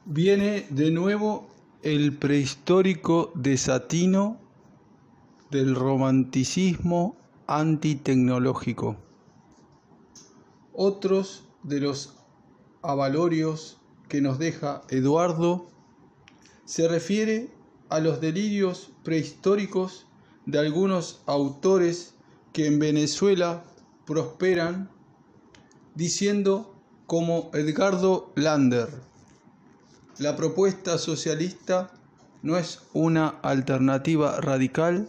Viene de nuevo el prehistórico desatino del romanticismo antitecnológico. Otros de los avalorios que nos deja Eduardo se refiere a los delirios prehistóricos de algunos autores que en Venezuela prosperan, diciendo como Edgardo Lander: la propuesta socialista no es una alternativa radical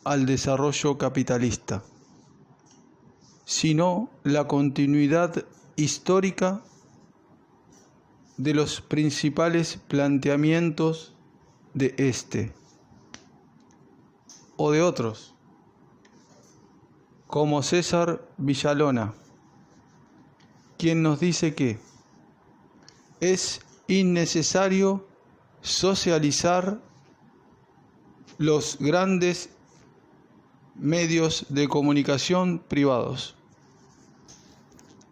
al desarrollo capitalista, sino la continuidad histórica de los principales planteamientos de este o de otros, como César Villalona, quien nos dice que es innecesario socializar los grandes medios de comunicación privados.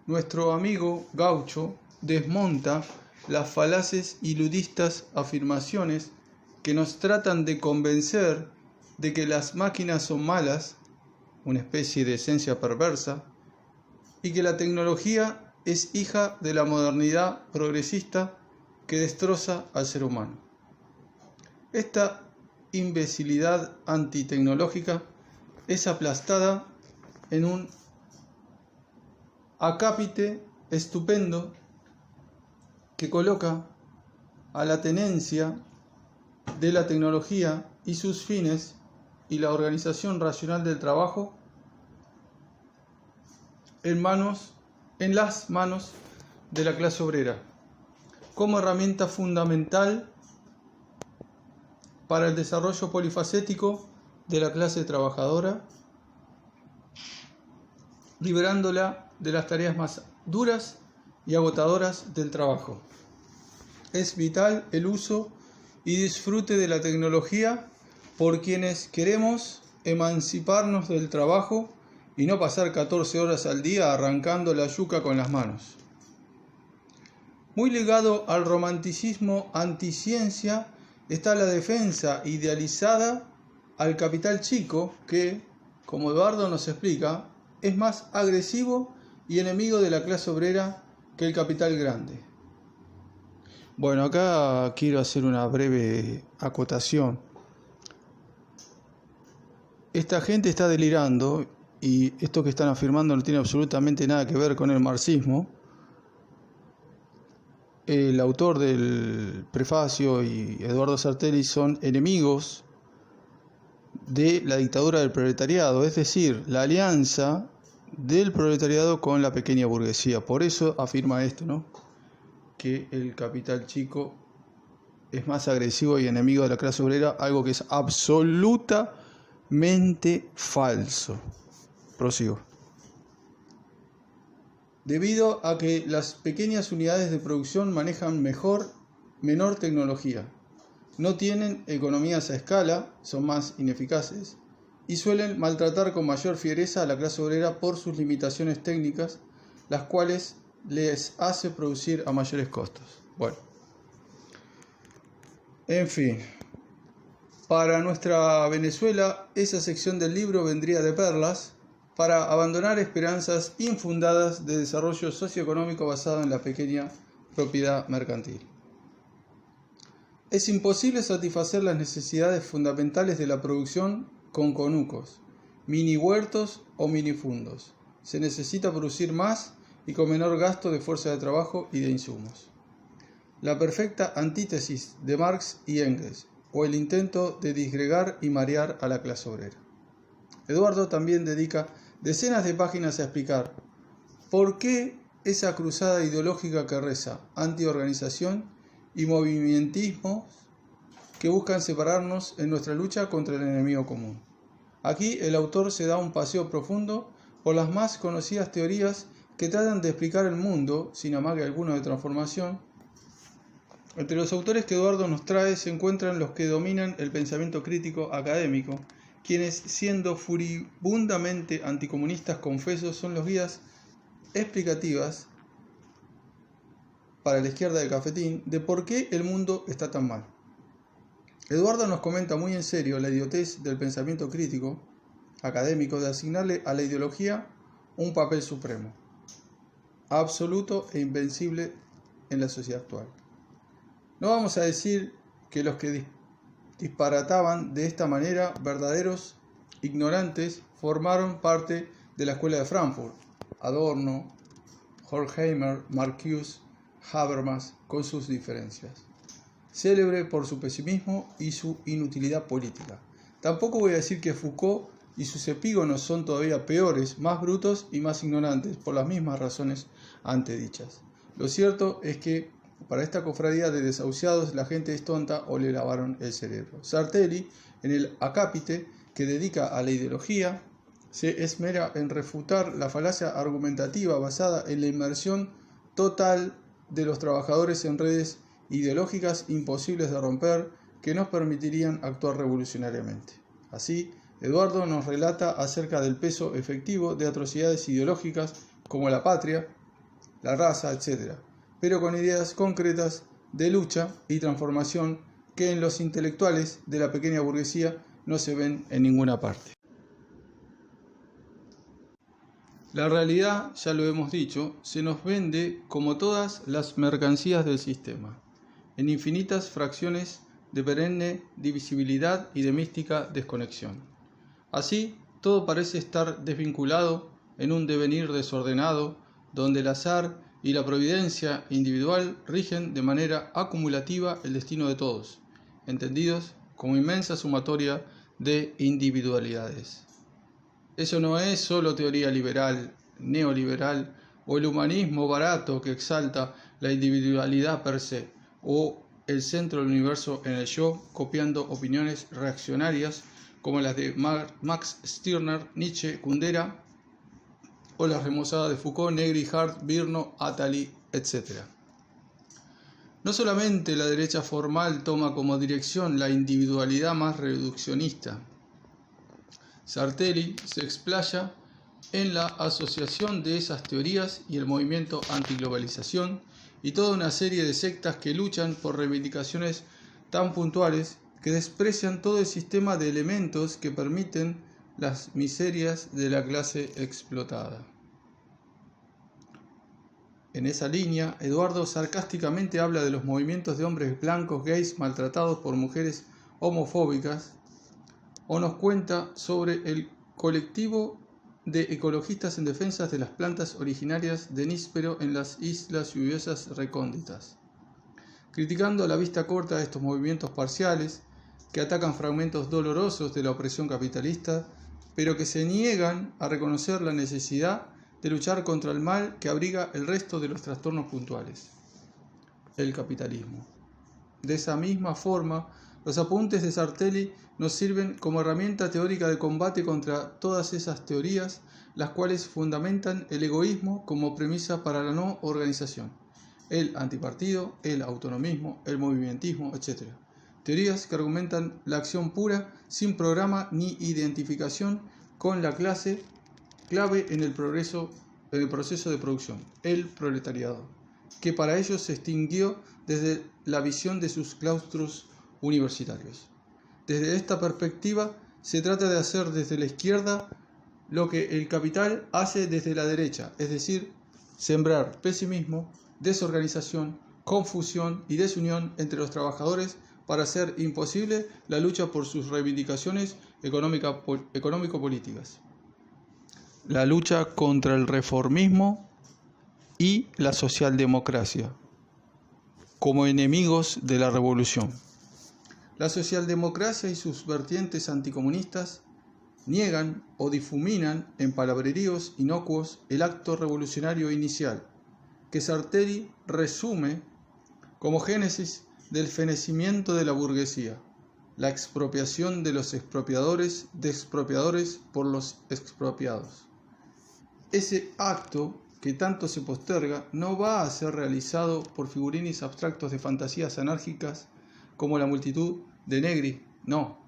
Nuestro amigo Gaucho desmonta las falaces y ludistas afirmaciones que nos tratan de convencer de que las máquinas son malas, una especie de esencia perversa, y que la tecnología es hija de la modernidad progresista que destroza al ser humano. Esta imbecilidad antitecnológica es aplastada en un acápite estupendo que coloca a la tenencia de la tecnología y sus fines y la organización racional del trabajo en las manos de la clase obrera, como herramienta fundamental para el desarrollo polifacético de la clase trabajadora, liberándola de las tareas más duras y agotadoras del trabajo. Es vital el uso y disfrute de la tecnología por quienes queremos emanciparnos del trabajo y no pasar 14 horas al día arrancando la yuca con las manos. Muy ligado al romanticismo anticiencia está la defensa idealizada al capital chico que, como Eduardo nos explica, es más agresivo y enemigo de la clase obrera que el capital grande. Bueno, acá quiero hacer una breve acotación. Esta gente está delirando y esto que están afirmando no tiene absolutamente nada que ver con el marxismo. El autor del prefacio y Eduardo Sartelli son enemigos de la dictadura del proletariado, es decir, la alianza del proletariado con la pequeña burguesía. Por eso afirma esto, ¿no? Que el capital chico es más agresivo y enemigo de la clase obrera, algo que es absolutamente falso. Prosigo. Debido a que las pequeñas unidades de producción manejan menor tecnología, no tienen economías a escala, son más ineficaces y suelen maltratar con mayor fiereza a la clase obrera por sus limitaciones técnicas, las cuales les hace producir a mayores costos. Bueno, en fin, para nuestra Venezuela esa sección del libro vendría de perlas para abandonar esperanzas infundadas de desarrollo socioeconómico basado en la pequeña propiedad mercantil. Es imposible satisfacer las necesidades fundamentales de la producción con conucos, mini huertos o minifundos. Se necesita producir más y con menor gasto de fuerza de trabajo y de insumos. La perfecta antítesis de Marx y Engels, o el intento de disgregar y marear a la clase obrera. Eduardo también dedica decenas de páginas a explicar por qué esa cruzada ideológica que reza antiorganización y movimientismos que buscan separarnos en nuestra lucha contra el enemigo común. Aquí el autor se da un paseo profundo por las más conocidas teorías que tratan de explicar el mundo, sin amague alguno de transformación. Entre los autores que Eduardo nos trae se encuentran los que dominan el pensamiento crítico académico, quienes, siendo furibundamente anticomunistas confesos, son los guías explicativas para la izquierda del cafetín de por qué el mundo está tan mal. Eduardo nos comenta muy en serio la idiotez del pensamiento crítico académico de asignarle a la ideología un papel supremo, absoluto e invencible en la sociedad actual. No vamos a decir que los que disparataban de esta manera, verdaderos ignorantes, formaron parte de la escuela de Frankfurt: Adorno, Horkheimer, Marcuse, Habermas, con sus diferencias. Célebre por su pesimismo y su inutilidad política. Tampoco voy a decir que Foucault y sus epígonos son todavía peores, más brutos y más ignorantes, por las mismas razones antedichas. Lo cierto es que para esta cofradía de desahuciados la gente es tonta o le lavaron el cerebro. Sartelli, en el acápite que dedica a la ideología, se esmera en refutar la falacia argumentativa basada en la inmersión total de los trabajadores en redes ideológicas imposibles de romper que nos permitirían actuar revolucionariamente. Así, Eduardo nos relata acerca del peso efectivo de atrocidades ideológicas como la patria, la raza, etc., pero con ideas concretas de lucha y transformación que en los intelectuales de la pequeña burguesía no se ven en ninguna parte. La realidad, ya lo hemos dicho, se nos vende como todas las mercancías del sistema, en infinitas fracciones de perenne divisibilidad y de mística desconexión. Así, todo parece estar desvinculado en un devenir desordenado, donde el azar y la providencia individual rigen de manera acumulativa el destino de todos, entendidos como inmensa sumatoria de individualidades. Eso no es solo teoría liberal, neoliberal o el humanismo barato que exalta la individualidad per se, o el centro del universo en el yo, copiando opiniones reaccionarias como las de Max Stirner, Nietzsche, Kundera, o las remozadas de Foucault, Negri, Hart, Virno, Attali, etc. No solamente la derecha formal toma como dirección la individualidad más reduccionista. Sartelli se explaya en la asociación de esas teorías y el movimiento antiglobalización y toda una serie de sectas que luchan por reivindicaciones tan puntuales que desprecian todo el sistema de elementos que permiten las miserias de la clase explotada. En esa línea, Eduardo sarcásticamente habla de los movimientos de hombres blancos gays maltratados por mujeres homofóbicas, o nos cuenta sobre el colectivo de ecologistas en defensa de las plantas originarias de níspero en las islas lluviosas recónditas, criticando a la vista corta de estos movimientos parciales que atacan fragmentos dolorosos de la opresión capitalista, pero que se niegan a reconocer la necesidad de luchar contra el mal que abriga el resto de los trastornos puntuales, el capitalismo. De esa misma forma, los apuntes de Sartelli nos sirven como herramienta teórica de combate contra todas esas teorías, las cuales fundamentan el egoísmo como premisa para la no organización, el antipartido, el autonomismo, el movimentismo, etc. Teorías que argumentan la acción pura, sin programa ni identificación con la clase clave en el proceso de producción, el proletariado, que para ellos se extinguió desde la visión de sus claustros universitarios. Desde esta perspectiva, se trata de hacer desde la izquierda lo que el capital hace desde la derecha, es decir, sembrar pesimismo, desorganización, confusión y desunión entre los trabajadores para hacer imposible la lucha por sus reivindicaciones económico-políticas. La lucha contra el reformismo y la socialdemocracia como enemigos de la revolución. La socialdemocracia y sus vertientes anticomunistas niegan o difuminan en palabreríos inocuos el acto revolucionario inicial, que Sartelli resume como génesis del fenecimiento de la burguesía, la expropiación de los expropiadores de expropiadores por los expropiados. Ese acto que tanto se posterga no va a ser realizado por figurines abstractos de fantasías anárquicas como la multitud de Negri, no.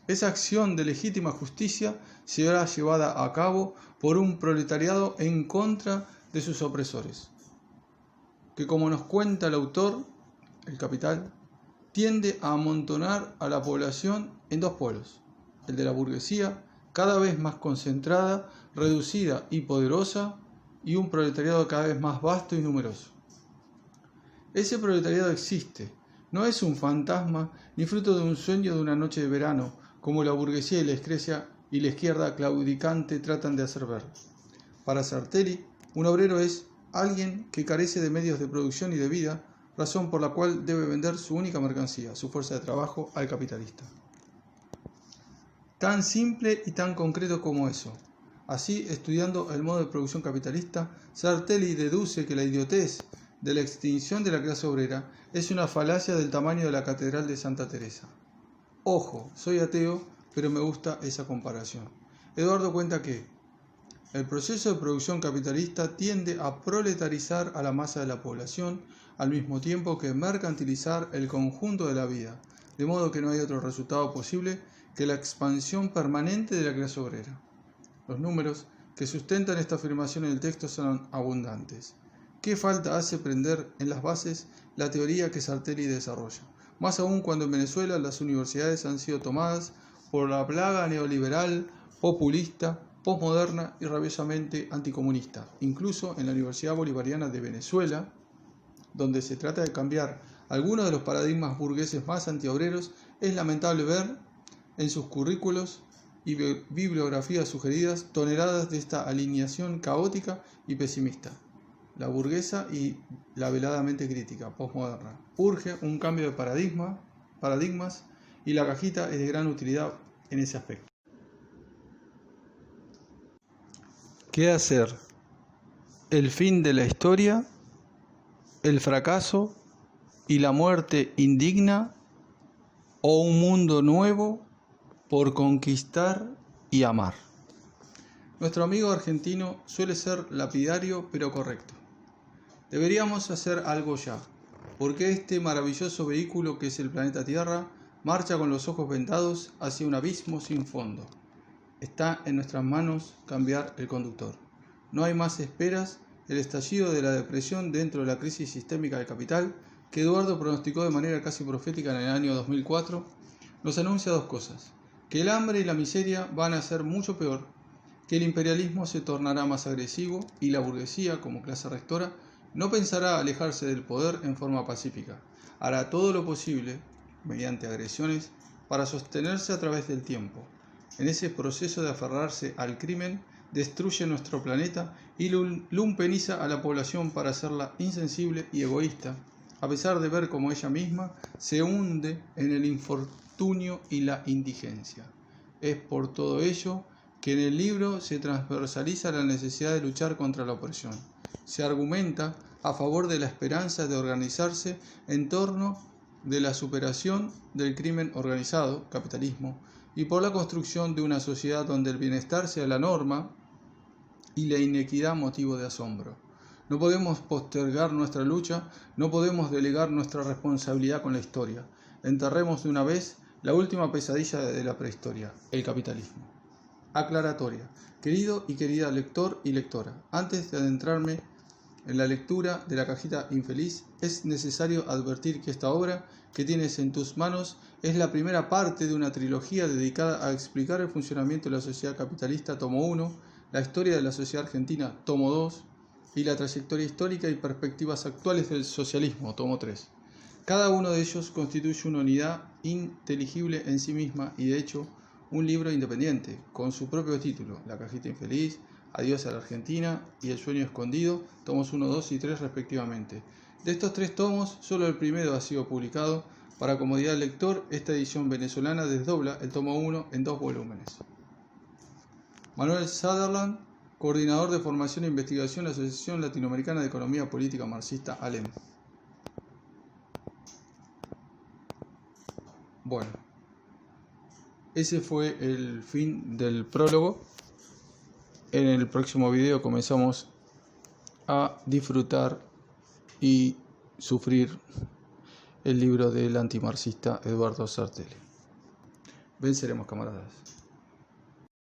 Esa acción de legítima justicia será llevada a cabo por un proletariado en contra de sus opresores, que, como nos cuenta el autor, el Capital, tiende a amontonar a la población en dos polos: el de la burguesía, cada vez más concentrada, reducida y poderosa, y un proletariado cada vez más vasto y numeroso. Ese proletariado existe, no es un fantasma ni fruto de un sueño de una noche de verano, como la burguesía y la izquierda claudicante tratan de hacer ver. Para Sartelli, un obrero es alguien que carece de medios de producción y de vida, razón por la cual debe vender su única mercancía, su fuerza de trabajo, al capitalista. Tan simple y tan concreto como eso. Así, estudiando el modo de producción capitalista, Sartelli deduce que la idiotez de la extinción de la clase obrera es una falacia del tamaño de la Catedral de Santa Teresa. Ojo, soy ateo, pero me gusta esa comparación. Eduardo cuenta que el proceso de producción capitalista tiende a proletarizar a la masa de la población al mismo tiempo que mercantilizar el conjunto de la vida, de modo que no hay otro resultado posible que la expansión permanente de la clase obrera. Los números que sustentan esta afirmación en el texto son abundantes. ¿Qué falta hace prender en las bases la teoría que Sartelli desarrolla? Más aún cuando en Venezuela las universidades han sido tomadas por la plaga neoliberal, populista, posmoderna y rabiosamente anticomunista. Incluso en la Universidad Bolivariana de Venezuela, donde se trata de cambiar algunos de los paradigmas burgueses más antiobreros, es lamentable ver en sus currículos y bibliografías sugeridas toneladas de esta alineación caótica y pesimista. La burguesa y la veladamente crítica, posmoderna. Urge un cambio de paradigmas, y la cajita es de gran utilidad en ese aspecto. ¿Qué hacer? ¿El fin de la historia? ¿El fracaso y la muerte indigna? ¿O un mundo nuevo por conquistar y amar? Nuestro amigo argentino suele ser lapidario pero correcto. Deberíamos hacer algo ya, porque este maravilloso vehículo que es el planeta Tierra marcha con los ojos vendados hacia un abismo sin fondo. Está en nuestras manos cambiar el conductor. No hay más esperas. El estallido de la depresión dentro de la crisis sistémica del capital, que Eduardo pronosticó de manera casi profética en el año 2004, nos anuncia dos cosas: que el hambre y la miseria van a ser mucho peor, que el imperialismo se tornará más agresivo y la burguesía, como clase rectora, no pensará alejarse del poder en forma pacífica. Hará todo lo posible, mediante agresiones, para sostenerse a través del tiempo. En ese proceso de aferrarse al crimen, destruye nuestro planeta y lumpeniza a la población para hacerla insensible y egoísta, a pesar de ver cómo ella misma se hunde en el infortunio y la indigencia. Es por todo ello que en el libro se transversaliza la necesidad de luchar contra la opresión. Se argumenta a favor de la esperanza de organizarse en torno de la superación del crimen organizado, capitalismo, y por la construcción de una sociedad donde el bienestar sea la norma y la inequidad motivo de asombro. No podemos postergar nuestra lucha, no podemos delegar nuestra responsabilidad con la historia. Enterremos de una vez la última pesadilla de la prehistoria, el capitalismo. Aclaratoria. Querido y querida lector y lectora, antes de adentrarme en la lectura de La cajita infeliz, es necesario advertir que esta obra que tienes en tus manos es la primera parte de una trilogía dedicada a explicar el funcionamiento de la sociedad capitalista, tomo 1, la historia de la sociedad argentina, tomo 2, y la trayectoria histórica y perspectivas actuales del socialismo, tomo 3. Cada uno de ellos constituye una unidad inteligible en sí misma y, de hecho, un libro independiente, con su propio título, La cajita infeliz, Adiós a la Argentina y El sueño escondido, tomos 1, 2 y 3 respectivamente. De estos 3 tomos, solo el primero ha sido publicado. Para comodidad del lector, esta edición venezolana desdobla el tomo 1 en 2 volúmenes. Manuel Sutherland, coordinador de formación e investigación de la Asociación Latinoamericana de Economía Política Marxista, ALEM. Bueno, ese fue el fin del prólogo. En el próximo video comenzamos a disfrutar y sufrir el libro del antimarxista Eduardo Sartelli. Venceremos, camaradas.